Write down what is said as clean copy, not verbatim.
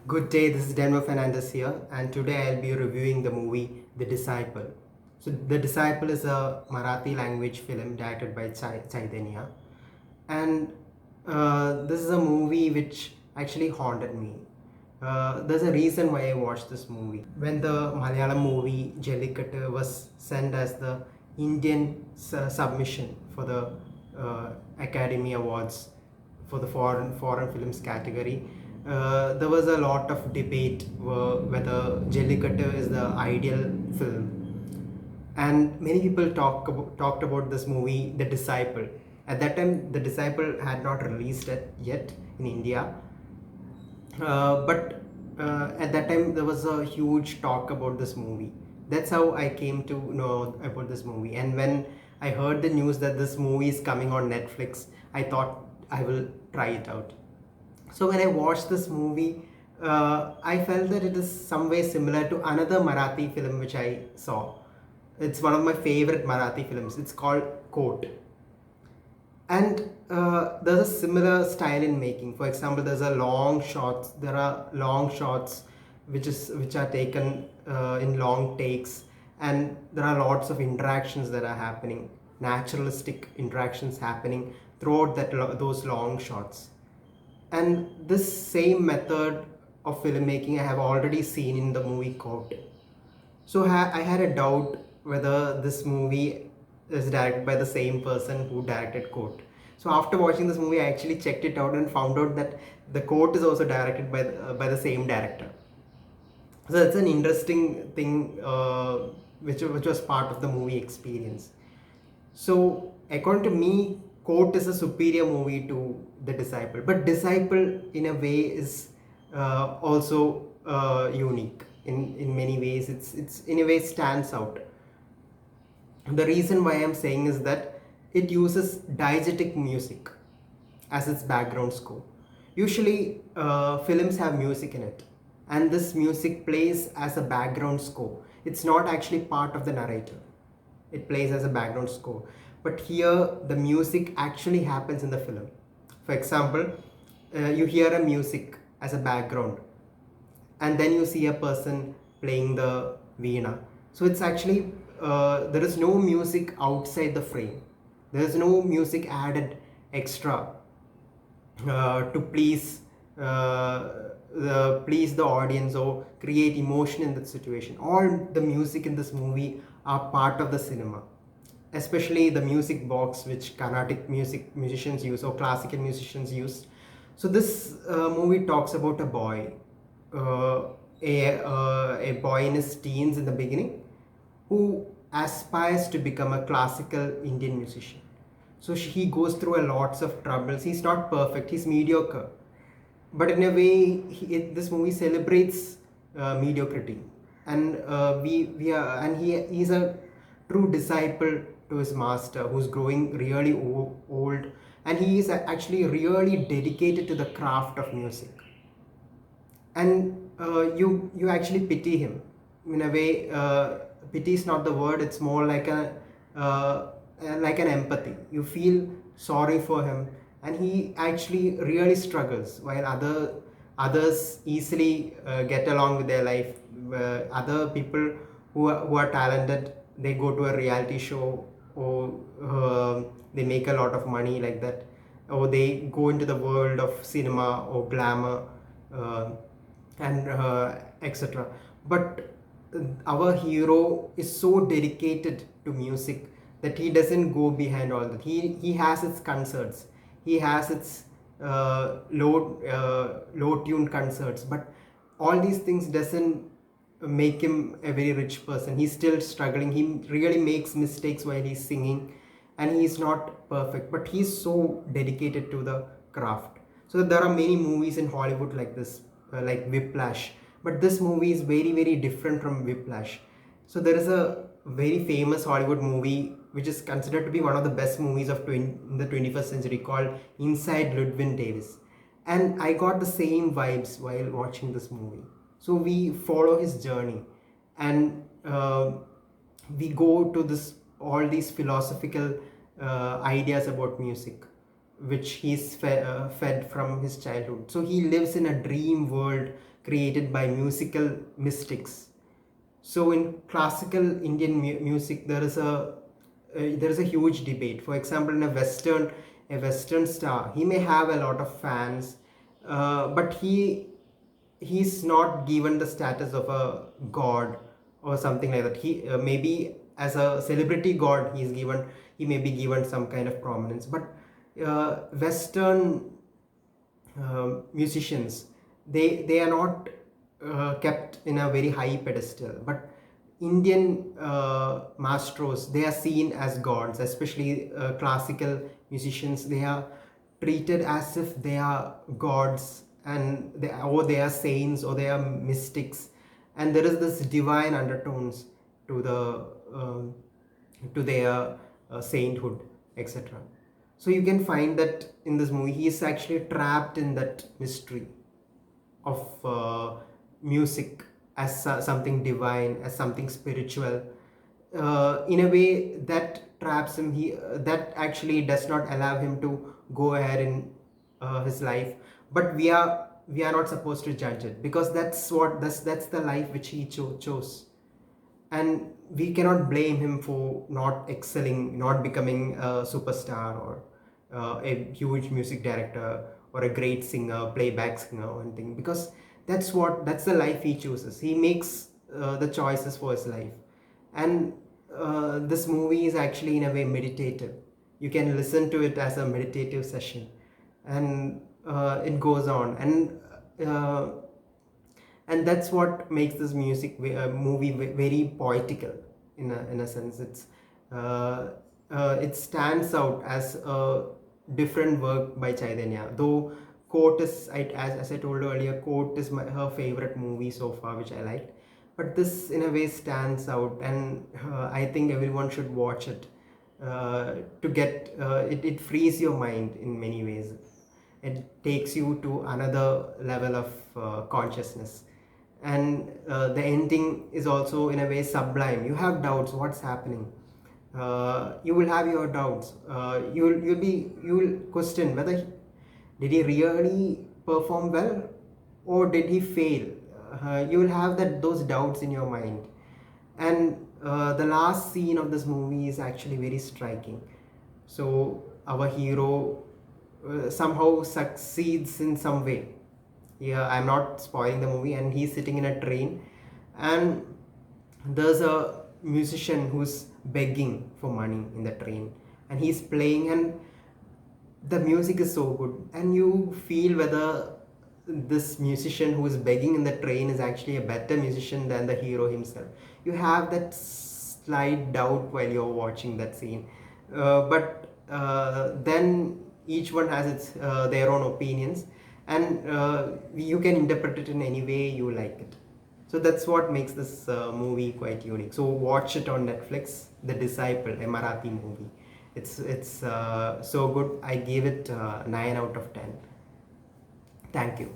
Good day, this is Denver Fernandez here, and today I'll be reviewing the movie The Disciple. So, The Disciple is a Marathi language film directed by Chaitanya, and this is a movie which actually haunted me. There's a reason why I watched this movie. When the Malayalam movie Jellikattu was sent as the Indian submission for the Academy Awards for the foreign films category, there was a lot of debate whether Jellikattu is the ideal film, and many people talked about this movie, The Disciple. At that time, The Disciple had not released it yet in India, but at that time there was a huge talk about this movie. That's how I came to know about this movie. And when I heard the news that this movie is coming on Netflix, I thought I will try it out. So when I watched this movie, I felt that it is some way similar to another Marathi film which I saw. It's one of my favorite Marathi films. It's called Court. And there's a similar style in making. For example, there are long shots which are taken in long takes, and there are lots of interactions that are happening, naturalistic interactions happening throughout those long shots. And this same method of filmmaking I have already seen in the movie Court. So I had a doubt whether this movie is directed by the same person who directed Court. So after watching this movie, I actually checked it out and found out that the Court is also directed by the same director. So that's an interesting thing, which was part of the movie experience. So according to me, Court is a superior movie to The Disciple, but Disciple in a way is also unique in many ways. It's in a way stands out. The reason why I'm saying is that it uses diegetic music as its background score. Usually, films have music in it, and this music plays as a background score. It's not actually part of the narrator, it plays as a background score. But here, the music actually happens in the film. For example, you hear a music as a background, and then you see a person playing the veena. So it's actually there is no music outside the frame. There is no music added extra to please the audience or create emotion in that situation. All the music in this movie are part of the cinema, especially the music box which Carnatic musicians use or classical musicians use. So this movie talks about a boy, uh, a boy in his teens in the beginning, who aspires to become a classical Indian musician. So he goes through a lots of troubles. He's not perfect. He's mediocre, but in a way, this movie celebrates mediocrity, and we are, and he's a true disciple to his master, who's growing really old, and he is actually really dedicated to the craft of music. And you actually pity him in a way. Pity is not the word, it's more like like an empathy. You feel sorry for him, and he actually really struggles while others easily get along with their life. Other people who are talented, they go to a reality show, or they make a lot of money like that, or they go into the world of cinema or glamour, uh, and etc. But our hero is so dedicated to music that he doesn't go behind all that. He has its concerts, he has its low tuned concerts, but all these things doesn't make him a very rich person. He's still struggling. He really makes mistakes while he's singing, and he's not perfect, but he's so dedicated to the craft. So there are many movies in Hollywood like this, like Whiplash, but this movie is very very different from Whiplash. So there is a very famous Hollywood movie which is considered to be one of the best movies of in the 21st century, called Inside Llewyn Davis, and I got the same vibes while watching this movie. So we follow his journey, and we go to this all these philosophical ideas about music which he's fed from his childhood. So he lives in a dream world created by musical mystics. So in classical Indian music, there is a huge debate. For example, in a Western star, he may have a lot of fans, but he's not given the status of a god or something like that. He maybe as a celebrity god, he may be given some kind of prominence. But Western musicians, they are not kept in a very high pedestal, but Indian maestros, they are seen as gods, especially classical musicians. They are treated as if they are gods, and they are saints, or they are mystics, and there is this divine undertones to their sainthood, etc. So you can find that in this movie, he is actually trapped in that mystery of music as something divine, as something spiritual. In a way that traps him. That actually does not allow him to go ahead in his life. But we are not supposed to judge it, because that's the life which he chose, and we cannot blame him for not excelling, not becoming a superstar, or a huge music director, or a great singer, playback singer, or anything, because that's the life he chooses. He makes the choices for his life. And this movie is actually in a way meditative. You can listen to it as a meditative session, and it goes on, uh, and that's what makes this movie very poetical. In a sense, it stands out as a different work by Chaitanya, though Court is, as I told you earlier, Court is her favorite movie so far, which I liked. But this in a way stands out, and I think everyone should watch it to get it frees your mind in many ways. It takes you to another level of consciousness. And the ending is also in a way sublime. You have doubts what's happening. You will have your doubts. You will question whether did he really perform well, or did he fail. You will have those doubts in your mind. And the last scene of this movie is actually very striking. So our hero somehow succeeds in some way. Yeah, I'm not spoiling the movie, and he's sitting in a train, and there's a musician who's begging for money in the train, and he's playing, and the music is so good, and you feel whether this musician who is begging in the train is actually a better musician than the hero himself. You have that slight doubt while you're watching that scene, but then each one has their own opinions, and you can interpret it in any way you like it. So that's what makes this movie quite unique. So watch it on Netflix, The Disciple, a Marathi movie. It's so good. I gave it 9 out of 10. Thank you.